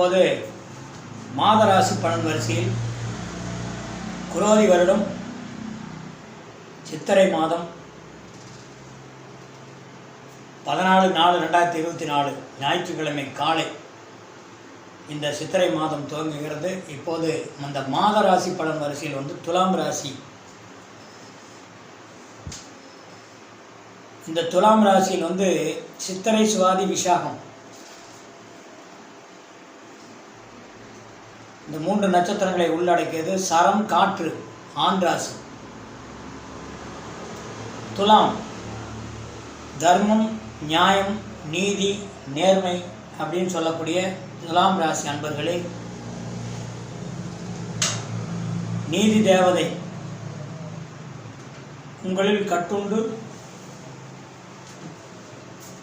இப்போது மாதராசி பலன் வரிசையில் குரோதி வருடம் சித்திரை மாதம் 14/4/2024 ஞாயிற்றுக்கிழமை காலை இந்த சித்திரை மாதம் துவங்குகிறது. இப்போது அந்த மாதராசி பலன் வரிசையில் துலாம் ராசி. இந்த துலாம் ராசியில் சித்திரை சுவாதி விசாகம் இந்த 3 நட்சத்திரங்களை உள்ளடக்கியது. சரம் காற்று ஆண் ராசி. துலாம் தர்மம், நியாயம், நீதி, நேர்மை அப்படின்னு சொல்லக்கூடிய துலாம் ராசி அன்பர்களே, நீதி தேவதை உங்களில் கட்டுண்டு.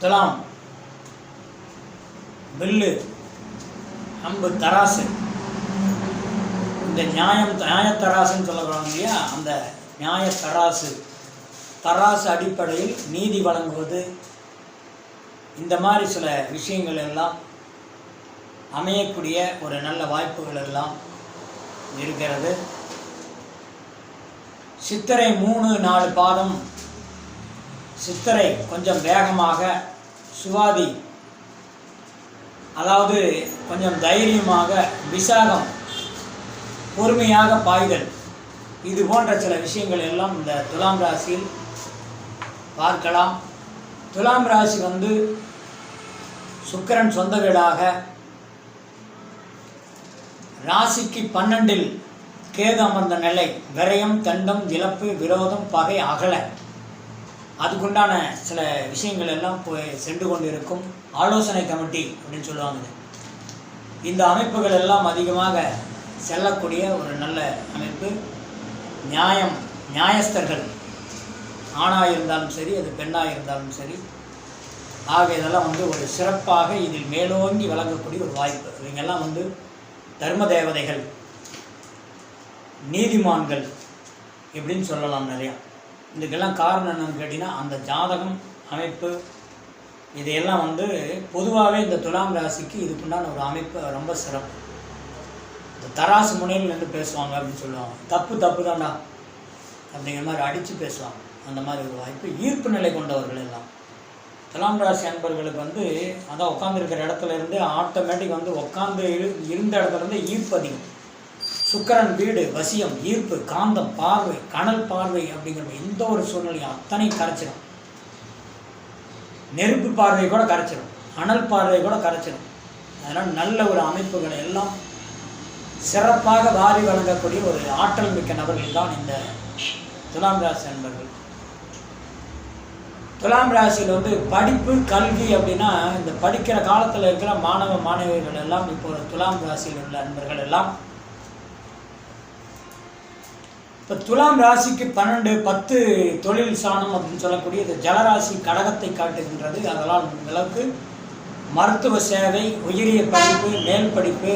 துலாம் வில்லு, அம்பு, தராசு. இந்த நியாயத்தராசுன்னு சொல்லப்படுறாங்க இல்லையா, அந்த நியாயத்தராசு அடிப்படையில் நீதி வழங்குவது, இந்த மாதிரி சில விஷயங்கள் எல்லாம் அமையக்கூடிய ஒரு நல்ல வாய்ப்புகள் எல்லாம் இருக்கிறது. சித்திரை 3-4 பாதம். சித்திரை கொஞ்சம் வேகமாக, சுவாதி அதாவது கொஞ்சம் தைரியமாக, விசாகம் பொறுமையாக பாய்தல், இது போன்ற சில விஷயங்கள் எல்லாம் இந்த துலாம் ராசியில் பார்க்கலாம். துலாம் ராசி சுக்கிரன் சொந்த வீடாக, ராசிக்கு 12 கேது அமர்ந்த நிலை, விரயம், தண்டம், இழப்பு, விரோதம், பகை, அகல, அதுக்குண்டான சில விஷயங்கள் எல்லாம் சென்று கொண்டிருக்கும். ஆலோசனை கமிட்டி அப்படின்னு சொல்லுவாங்க. இந்த அமைப்புகள் எல்லாம் அதிகமாக செல்லக்கூடிய ஒரு நல்ல அமைப்பு. நியாயஸ்தர்கள் ஆணாக இருந்தாலும் சரி, அது பெண்ணாக இருந்தாலும் சரி, ஆக இதெல்லாம் ஒரு சிறப்பாக இதில் மேலோங்கி வழங்கக்கூடிய ஒரு வாய்ப்பு. இவங்கெல்லாம் தர்ம தேவதைகள், நீதிமான்கள் எப்படின்னு சொல்லலாம் நிறையா. இதுக்கெல்லாம் காரணம் என்னன்னு கேட்டிங்கன்னா, அந்த ஜாதகம் அமைப்பு இதையெல்லாம் பொதுவாகவே இந்த துலாம் ராசிக்கு இதுக்குண்டான ஒரு அமைப்பு ரொம்ப சிறப்பு. இந்த தராசு முனையில் நின்று பேசுவாங்க அப்படின்னு சொல்லுவாங்க. தப்பு தான்டா அப்படிங்கிற மாதிரி அடித்து பேசுவாங்க. அந்த மாதிரி ஒரு வாய்ப்பு. ஈர்ப்பு நிலை கொண்டவர்கள் எல்லாம் துலாம் ராசி அன்பர்களுக்கு அதான் உட்காந்துருக்கிற இடத்துல இருந்து ஆட்டோமேட்டிக் உட்காந்து இருந்த இடத்துலேருந்து ஈர்ப்பு அதிகம். சுக்கிரன் வீடு, வசியம், ஈர்ப்பு, காந்தம், பார்வை, கனல் பார்வை அப்படிங்கிற எந்த ஒரு சூழ்நிலையும் அத்தனை கரைச்சிடும். நெருப்பு பார்வை கூட கரைச்சிடும், அனல் பார்வை கூட கரைச்சிடும். அதனால் நல்ல ஒரு அமைப்புகளை எல்லாம் சிறப்பாக வாரி வழங்கக்கூடிய ஒரு ஆற்றல் மிக்க நபர்கள் தான் இந்த துலாம் ராசி அன்பர்கள். துலாம் ராசியில் படிப்பு, கல்வி அப்படின்னா இந்த படிக்கிற காலத்தில் இருக்கிற மாணவிகள் எல்லாம் இப்போ துலாம் ராசியில் உள்ள அன்பர்கள் எல்லாம் இப்போ துலாம் ராசிக்கு 12-10 தொழில் சாணம் அப்படின்னு சொல்லக்கூடிய இந்த ஜலராசி கடகத்தை காட்டுகின்றது. அதனால் அளவுக்கு மருத்துவ சேவை, உயரிய படிப்பு, மேல் படிப்பு,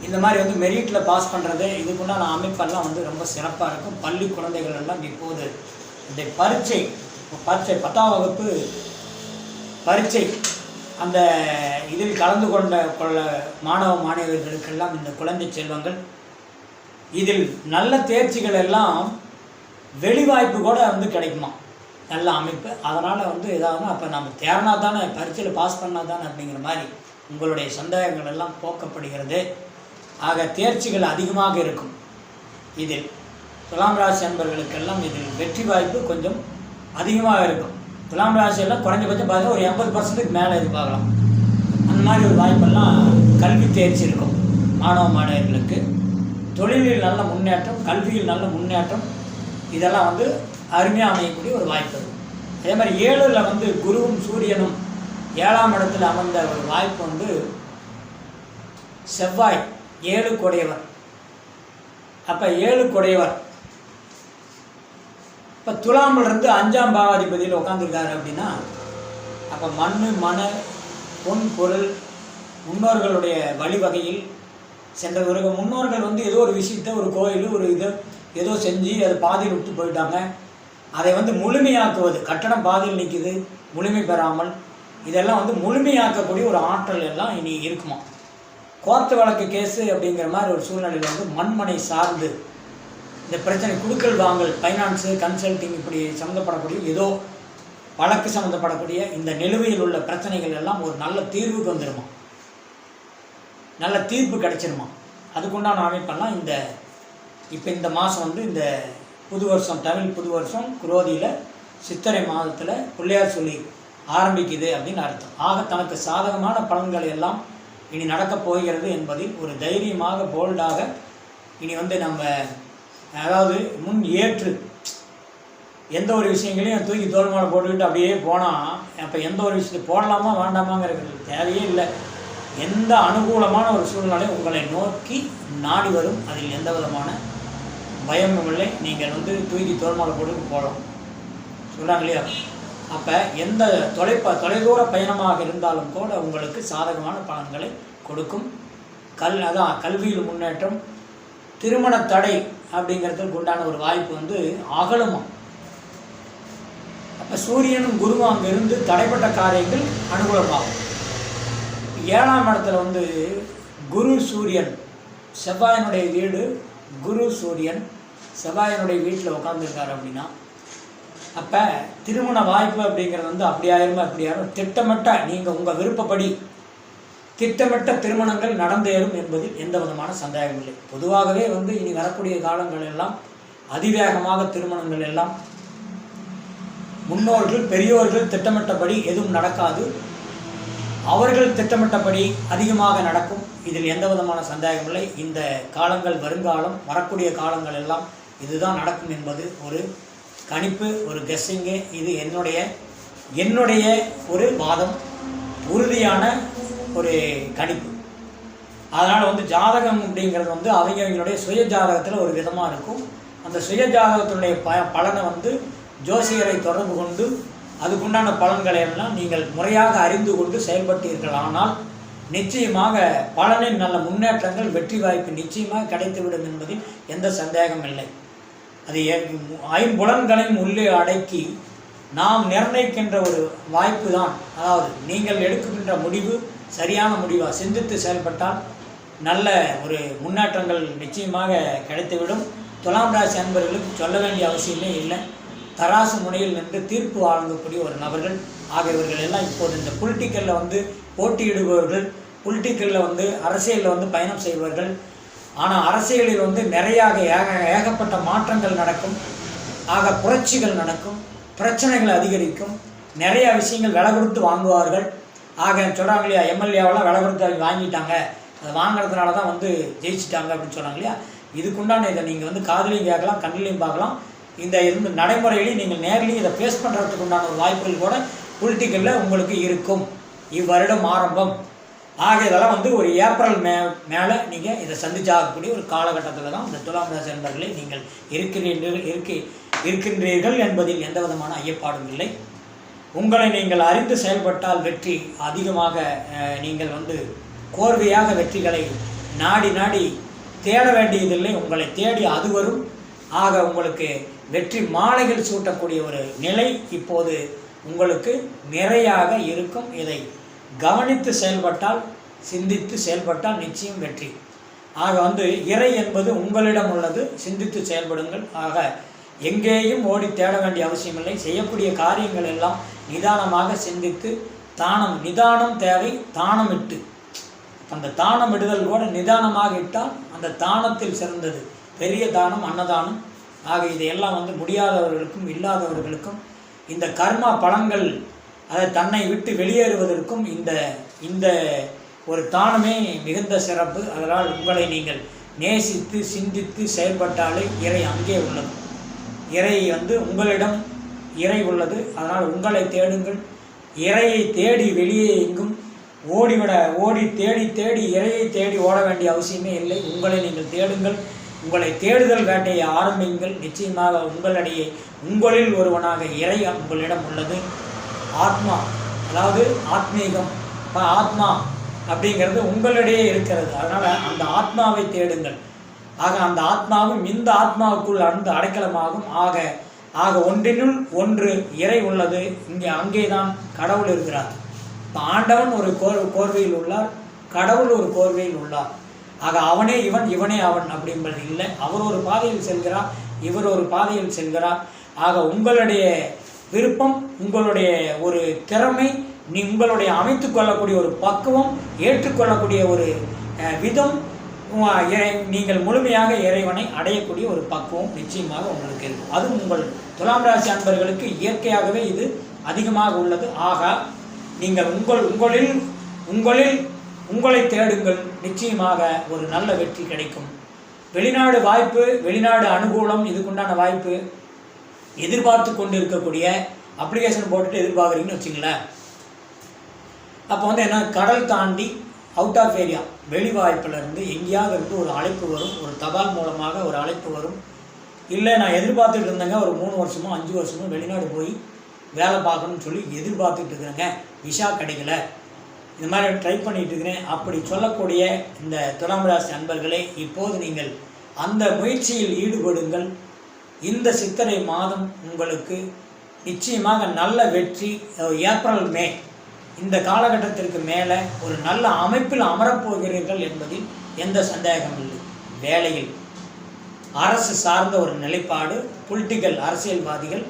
இந்த மாதிரி மெரிட்டில் பாஸ் பண்ணுறது, இதுக்குண்டான அமைப்பெல்லாம் ரொம்ப சிறப்பாக இருக்கும். பள்ளி குழந்தைகள் எல்லாம் இப்போது இந்த பரீட்சை 10ஆம் வகுப்பு பரீட்சை அந்த இதில் கலந்து கொள்ள மாணவர்களுக்கெல்லாம் இந்த குழந்தை செல்வங்கள், இதில் நல்ல தேர்ச்சிகள் எல்லாம் வெளிவாய்ப்பு கூட கிடைக்குமா, நல்ல அமைப்பு. அதனால் ஏதாவது அப்போ நம்ம தேர்னா தானே, பரீட்சையில் பாஸ் பண்ணால் தானே அப்படிங்கிற மாதிரி உங்களுடைய சந்தேகங்கள் எல்லாம் போக்கப்படுகிறது. ஆக தேர்ச்சிகள் அதிகமாக இருக்கும். இதில் துலாம் ராசி அன்பர்களுக்கெல்லாம் இதில் வெற்றி வாய்ப்பு கொஞ்சம் அதிகமாக இருக்கும். துலாம் ராசியெல்லாம் குறைஞ்சபட்சம் பார்த்தா ஒரு 80% மேலே எதிர்பார்க்கலாம். அந்த மாதிரி ஒரு வாய்ப்பெல்லாம் கல்வி தேர்ச்சி இருக்கும் மாணவர்களுக்கு. தொழிலில் நல்ல முன்னேற்றம், கல்வியில் நல்ல முன்னேற்றம், இதெல்லாம் அருமையாக அமையக்கூடிய ஒரு வாய்ப்பு இருக்கும். அதே மாதிரி 7ல் குருவும் சூரியனும் 7ஆம் இடத்தில் அமர்ந்த ஒரு வாய்ப்பு செவ்வாய் 7 கொடையவர். அப்போ 7 கொடையவர் இப்போ துலாமிலிருந்து 5ஆம் பாவாதிபதியில் உட்காந்துருக்காரு அப்படின்னா, அப்போ மண், பொன், பொருள், முன்னோர்களுடைய வழிவகையில் சென்ற பிறகு முன்னோர்கள் ஏதோ ஒரு விஷயத்தை, ஒரு கோயில், ஒரு இது ஏதோ செஞ்சு அதை பாதியில் விட்டு போயிட்டாங்க. அதை முழுமையாக்குவது, கட்டடம் பாதியில் நிற்கிது முழுமை பெறாமல், இதெல்லாம் முழுமையாக்கக்கூடிய ஒரு ஆற்றல் எல்லாம் இனி இருக்குமா. கோர்ட்டு வழக்கு கேஸு அப்படிங்கிற மாதிரி ஒரு சூழ்நிலையில் வந்து மண்மனை சார்ந்து இந்த பிரச்சனை குடுக்கல் வாங்கல், ஃபைனான்ஸு, கன்சல்டிங் இப்படி சம்மந்தப்படக்கூடிய ஏதோ வழக்கு சம்மந்தப்படக்கூடிய இந்த நிலுவையில் உள்ள பிரச்சனைகள் எல்லாம் ஒரு நல்ல தீர்வுக்கு வந்துடுமா, நல்ல தீர்ப்பு கிடைச்சிருமா. அதுக்குண்டான அமைப்பெல்லாம் இப்போ இந்த மாதம் வந்து இந்த புது வருஷம், தமிழ் புது வருஷம் குரோதியில் சித்திரை மாதத்தில் பிள்ளையார் சொல்லி ஆரம்பிக்குது அப்படின்னு அர்த்தம். ஆக தனக்கு சாதகமான பலன்கள் எல்லாம் இனி நடக்கப் போகிறது என்பதில் ஒரு தைரியமாக போல்டாக இனி வந்து நம்ம அதாவது முன் ஏற்று எந்த ஒரு விஷயங்களையும் தூக்கி தோல்மாலை போட்டுக்கிட்டு அப்படியே போனால் அப்போ எந்த ஒரு விஷயத்தை போடலாமா வேண்டாமாங்கிறது தேவையே இல்லை. எந்த அனுகூலமான ஒரு சூழ்நிலை உங்களை நோக்கி நாடி வரும், அதில் எந்த விதமான பயமும் இல்லை. நீங்கள் வந்து தூக்கி தோல்மாலை போட்டு போகலாம் சொல்கிறாங்க இல்லையா. அப்போ எந்த தொலைதூர பயணமாக இருந்தாலும் கூட உங்களுக்கு சாதகமான பலன்களை கொடுக்கும். கல்வியில் முன்னேற்றம், திருமண தடை அப்படிங்கிறதுக்கு உண்டான ஒரு வாய்ப்பு வந்து அகலுமா. அப்போ சூரியனும் குருவும் அங்கே இருந்து தடைப்பட்ட காரியங்கள் அனுகூலமாகும். 7ஆம் இடத்துல வந்து குரு சூரியன், செவ்வாயினுடைய வீடு குரு சூரியன் செவ்வாயினுடைய வீட்டில் உட்காந்துருக்காரு அப்படின்னா அப்போ திருமண வாய்ப்பு அப்படிங்கிறது வந்து அப்படி ஆயிரும் திட்டமிட்ட நீங்கள் உங்கள் விருப்பப்படி திட்டமிட்ட திருமணங்கள் நடந்தேறும் என்பதில் எந்த விதமான சந்தேகம் இல்லை. பொதுவாகவே வந்து இனி வரக்கூடிய காலங்கள் எல்லாம் அதிவேகமாக திருமணங்கள் எல்லாம் முன்னோர்கள் பெரியோர்கள் திட்டமிட்டபடி எதுவும் நடக்காது, அவர்கள் திட்டமிட்டபடி அதிகமாக நடக்கும். இதில் எந்த விதமான சந்தேகம் இல்லை. இந்த காலங்கள் வருங்காலம் வரக்கூடிய காலங்கள் எல்லாம் இதுதான் நடக்கும் என்பது ஒரு கணிப்பு, ஒரு கெஸ்ஸிங்கு. இது என்னுடைய ஒரு வாதம், உறுதியான ஒரு கணிப்பு. அதனால் வந்து ஜாதகம் அப்படிங்கிறது வந்து அவங்களுடைய சுய ஜாதகத்தில் ஒரு விதமாக இருக்கும். அந்த சுய ஜாதகத்தினுடைய பலனை வந்து ஜோசியரை தொடர்பு கொண்டு அதுக்குண்டான பலன்களை எல்லாம் நீங்கள் முறையாக அறிந்து கொண்டு செயல்பட்டீர்கள். ஆனால் நிச்சயமாக பலனின் நல்ல முன்னேற்றங்கள், வெற்றி வாய்ப்பு நிச்சயமாக கிடைத்துவிடும் என்பதில் எந்த சந்தேகம் இல்லை. அது ஐம்புலன்களையும் உள்ளே அடக்கி நாம் நிர்ணயிக்கின்ற ஒரு வாய்ப்பு தான். அதாவது நீங்கள் எடுக்கின்ற முடிவு சரியான முடிவாக சிந்தித்து செயல்பட்டால் நல்ல ஒரு முன்னேற்றங்கள் நிச்சயமாக கிடைத்துவிடும். துலாம் ராசி அன்பர்களுக்கு சொல்ல வேண்டிய அவசியமே இல்லை. தராசு முனையில் நின்று தீர்ப்பு வழங்கக்கூடிய ஒரு நபர்கள் ஆகியவர்கள் எல்லாம் இப்போது இந்த பொலிட்டிக்கலில் வந்து போட்டியிடுபவர்கள், பொலிட்டிக்கலில் வந்து அரசியலில் வந்து பயணம் செய்பவர்கள். ஆனால் அரசியலில் வந்து ஏகப்பட்ட மாற்றங்கள் நடக்கும். ஆக புரட்சிகள் நடக்கும், பிரச்சனைகள் அதிகரிக்கும், நிறையா விஷயங்கள் விலை கொடுத்து வாங்குவார்கள். ஆக சொல்கிறாங்க இல்லையா, எம்எல்ஏவெல்லாம் விலை கொடுத்து வாங்கிட்டாங்க, அதை வாங்குறதுனால தான் வந்து ஜெயிச்சிட்டாங்க அப்படின்னு சொன்னாங்க இல்லையா. இதுக்குண்டான இதை நீங்கள் வந்து காதுலையும் கேட்கலாம், கண்ணிலையும் பார்க்கலாம். இந்த நடைமுறையிலையும் நீங்கள் நேரிலையும் இதை ஃபேஸ் பண்ணுறதுக்கு உண்டான ஒரு வாய்ப்புகள் கூட பொலிட்டிக்கலில் உங்களுக்கு இருக்கும் இவ்வருடம் ஆரம்பம். ஆக இதெல்லாம் வந்து ஒரு ஏப்ரல் மேலே நீங்கள் இதை சந்திச்சாகக்கூடிய ஒரு காலகட்டத்தில் தான் இந்த துலாம் ராசி நண்பர்களே நீங்கள் இருக்கின்றீர்கள் என்பதில் எந்த விதமான ஐயப்பாடும் இல்லை. உங்களை நீங்கள் அறிந்து செயல்பட்டால் வெற்றி அதிகமாக. நீங்கள் வந்து கோர்வையாக வெற்றிகளை நாடி தேட வேண்டியதில்லை, உங்களை தேடி அது வரும். ஆக உங்களுக்கு வெற்றி மாலைகள் சூட்டக்கூடிய ஒரு நிலை இப்போது உங்களுக்கு நிறையாக இருக்கும். இதை கவனித்து செயல்பட்டால், சிந்தித்து செயல்பட்டால் நிச்சயம் வெற்றி. ஆக வந்து இறை என்பது உங்களிடம் உள்ளது, சிந்தித்து செயல்படுங்கள். ஆக எங்கேயும் ஓடி தேட வேண்டிய அவசியமில்லை. செய்யக்கூடிய காரியங்கள் எல்லாம் நிதானமாக சிந்தித்து நிதானம் தேவை. தானமிட்டு அந்த தானம் இடுதல் கூட நிதானமாக இட்டால் அந்த தானத்தில் சிறந்தது பெரிய தானம் அன்னதானம். ஆக இதையெல்லாம் வந்து முடியாதவர்களுக்கும் இல்லாதவர்களுக்கும் இந்த கர்மா பலன்கள் அதை தன்னை விட்டு வெளியேறுவதற்கும் இந்த ஒரு தானமே மிகுந்த சிறப்பு. அதனால் உங்களை நீங்கள் நேசித்து சிந்தித்து செயல்பட்டாலே இறை அங்கே உள்ளது. இறை வந்து உங்களிடம் இறை உள்ளது. அதனால் உங்களை தேடுங்கள். இறையை தேடி வெளியே எங்கும் ஓடி தேடி இறையை தேடி ஓட வேண்டிய அவசியமே இல்லை. உங்களை நீங்கள் தேடுங்கள். உங்களை தேடுதல் வேட்டையை ஆரம்பிங்கள். நிச்சயமாக உங்களில் ஒருவனாக இறை உங்களிடம் உள்ளது. ஆத்மா, அதாவது ஆத்மீகம், ஆத்மா அப்படிங்கிறது உங்களிடையே இருக்கிறது. அதனால் அந்த ஆத்மாவை தேடுங்கள். ஆக அந்த ஆத்மாவும் இந்த ஆத்மாவுக்குள் அடைக்கலமாகும். ஆக ஒன்றினுள் ஒன்று இறை உள்ளது. அங்கே தான் கடவுள் இருக்கிறார். இப்போ ஆண்டவன் ஒரு கோர்வையில் உள்ளார், கடவுள் ஒரு கோர்வையில் உள்ளார். ஆக அவனே இவன் இவனே அவன் அப்படின்றது இல்லை. அவர் ஒரு பாதையில் செல்கிறார், இவர் ஒரு பாதையில் செல்கிறார். ஆக உங்களுடைய விருப்பம், உங்களுடைய ஒரு திறமை, உங்களுடைய அமைத்து கொள்ளக்கூடிய ஒரு பக்குவம், ஏற்றுக்கொள்ளக்கூடிய ஒரு விதம், நீங்கள் முழுமையாக இறைவனை அடையக்கூடிய ஒரு பக்குவம் நிச்சயமாக உங்களுக்கு இருக்கும். அதுவும் உங்கள் துலாம் ராசி அன்பர்களுக்கு இயற்கையாகவே இது அதிகமாக உள்ளது. ஆக நீங்கள் உங்களில் உங்களை தேடுங்கள், நிச்சயமாக ஒரு நல்ல வெற்றி கிடைக்கும். வெளிநாடு வாய்ப்பு, வெளிநாடு அனுகூலம், இதுக்குண்டான வாய்ப்பு எதிர்பார்த்து கொண்டு இருக்கக்கூடிய அப்ளிகேஷன் போட்டுட்டு எதிர்பார்க்குறீங்கன்னு வச்சுங்களேன். அப்போ என்ன, கடல் தாண்டி அவுட் ஆஃப் ஏரியா வெளி வாய்ப்பிலிருந்து எங்கேயாவது இருந்து ஒரு அழைப்பு வரும், ஒரு தபால் மூலமாக ஒரு அழைப்பு வரும். இல்லை நான் எதிர்பார்த்துட்டு இருந்தேங்க, ஒரு 3 வருஷமோ 5 வருஷமோ வெளிநாடு போய் வேலை பார்க்கணும்னு சொல்லி எதிர்பார்த்துட்டு இருக்கிறேங்க, விசா கிடைக்கல, இந்த மாதிரி ட்ரை பண்ணிகிட்டு இருக்கிறேன் அப்படி சொல்லக்கூடிய இந்த துலாம் ராசி அன்பர்களே, இப்போது நீங்கள் அந்த முயற்சியில் ஈடுபடுங்கள். இந்த சித்திரை மாதம் உங்களுக்கு நிச்சயமாக நல்ல வெற்றி. ஏப்ரல் மே இந்த காலகட்டத்திற்கு மேலே ஒரு நல்ல அமைப்பில் அமரப்போகிறீர்கள் என்பதில் எந்த சந்தேகம் இல்லை. வேலையில் அரசு சார்ந்த ஒரு நிலைப்பாடு, பொலிட்டிக்கல் அரசியல்வாதிகள்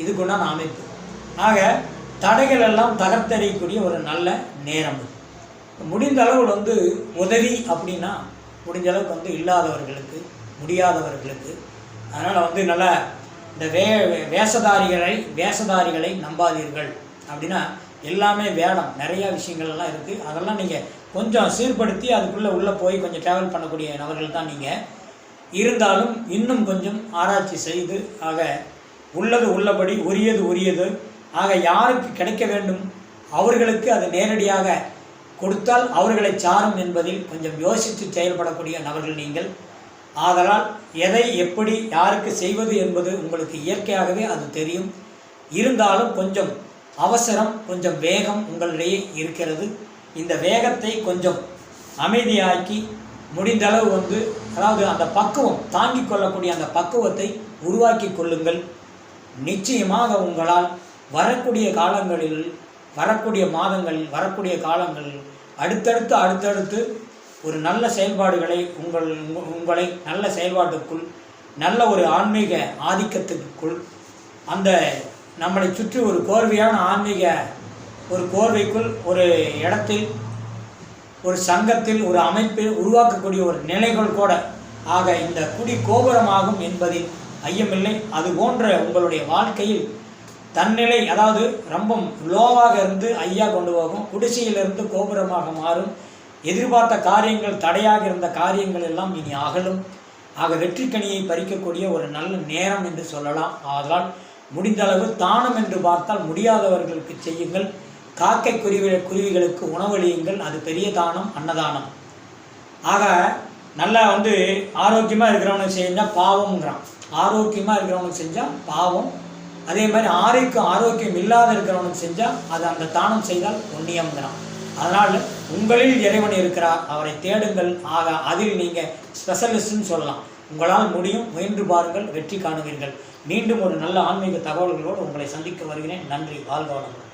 இதுக்குண்டான அமைப்பு. ஆக தடைகள் எல்லாம் தகர்த்தெறியக்கூடிய ஒரு நல்ல நேரம். முடிந்த அளவு உதவி அப்படின்னா முடிஞ்ச அளவுக்கு இல்லாதவர்களுக்கு, முடியாதவர்களுக்கு. அதனால் நல்லா இந்த வேஷதாரிகளை நம்பாதீர்கள். அப்படின்னா எல்லாமே வேடம், நிறையா விஷயங்கள்லாம் இருக்குது. அதெல்லாம் நீங்கள் கொஞ்சம் சீர்படுத்தி அதுக்குள்ளே போய் கொஞ்சம் ட்ராவல் பண்ணக்கூடிய நபர்கள் தான் நீங்கள். இருந்தாலும் இன்னும் கொஞ்சம் ஆராய்ச்சி செய்து, ஆக உள்ளது உள்ளபடி, உரியது ஆக யாருக்கு கிடைக்க வேண்டும் அவர்களுக்கு அது நேரடியாக கொடுத்தால் அவர்களை சாரும் என்பதில் கொஞ்சம் யோசித்து செயல்படக்கூடிய நபர்கள் நீங்கள். ஆதலால் எதை எப்படி யாருக்கு செய்வது என்பது உங்களுக்கு இயற்கையாகவே அது தெரியும். இருந்தாலும் கொஞ்சம் அவசரம், கொஞ்சம் வேகம் உங்களிடையே இருக்கிறது. இந்த வேகத்தை கொஞ்சம் அமைதியாக்கி முடிந்தளவு அதாவது அந்த பக்குவம், தாங்கிக் கொள்ளக்கூடிய அந்த பக்குவத்தை உருவாக்கி கொள்ளுங்கள். நிச்சயமாக உங்களால் வரக்கூடிய காலங்களில், வரக்கூடிய மாதங்களில், வரக்கூடிய காலங்களில் அடுத்தடுத்து ஒரு நல்ல செயல்பாடுகளை உங்களை நல்ல செயல்பாட்டுக்குள், நல்ல ஒரு ஆன்மீக ஆதிக்கத்துக்குள், அந்த நம்மளை சுற்றி ஒரு கோர்வையான ஆன்மீக ஒரு கோர்வைக்குள், ஒரு இடத்தில், ஒரு சங்கத்தில், ஒரு அமைப்பில் உருவாக்கக்கூடிய ஒரு நிலைகள் கூட. ஆக இந்த குடி கோபுரமாகும் என்பதில் ஐயமில்லை. அது போன்ற உங்களுடைய வாழ்க்கையில் தன்னிலை, அதாவது ரொம்ப லோவாக இருந்து ஐயா கொண்டு போகும், குடிசையிலிருந்து கோபுரமாக மாறும். எதிர்பார்த்த காரியங்கள், தடையாக இருந்த காரியங்கள் எல்லாம் இனி அகலும். ஆக வெற்றிக்கனியை பறிக்கக்கூடிய ஒரு நல்ல நேரம் என்று சொல்லலாம். ஆதலால் முடிந்தளவு தானம் என்று பார்த்தால் முடியாதவர்களுக்கு செய்யுங்கள். காக்கை குருவிகளுக்கு உணவளியுங்கள், அது பெரிய தானம், அன்னதானம். ஆக நல்லா ஆரோக்கியமாக இருக்கிறவனுக்கு செஞ்சால் பாவம்ங்கிறான், ஆரோக்கியமாக இருக்கிறவனுக்கு செஞ்சால் பாவம். அதே மாதிரி ஆரோக்கியம் இல்லாத இருக்கிறவனுக்கு செஞ்சால் அது அந்த தானம் செய்தால் புண்ணியம்ங்கிறான். அதனால் உங்களில் இறைவன் இருக்கிறார், அவரை தேடுங்கள். ஆக அதில் நீங்கள் ஸ்பெஷலிஸ்ட்னு சொல்லலாம். உங்களால் முடியும், முயன்று பாருங்கள், வெற்றி காணுவீர்கள். மீண்டும் ஒரு நல்ல ஆன்மீக தகவல்களோடு உங்களை சந்திக்க வருகிறேன். நன்றி. வாழ்க வளமுடன்.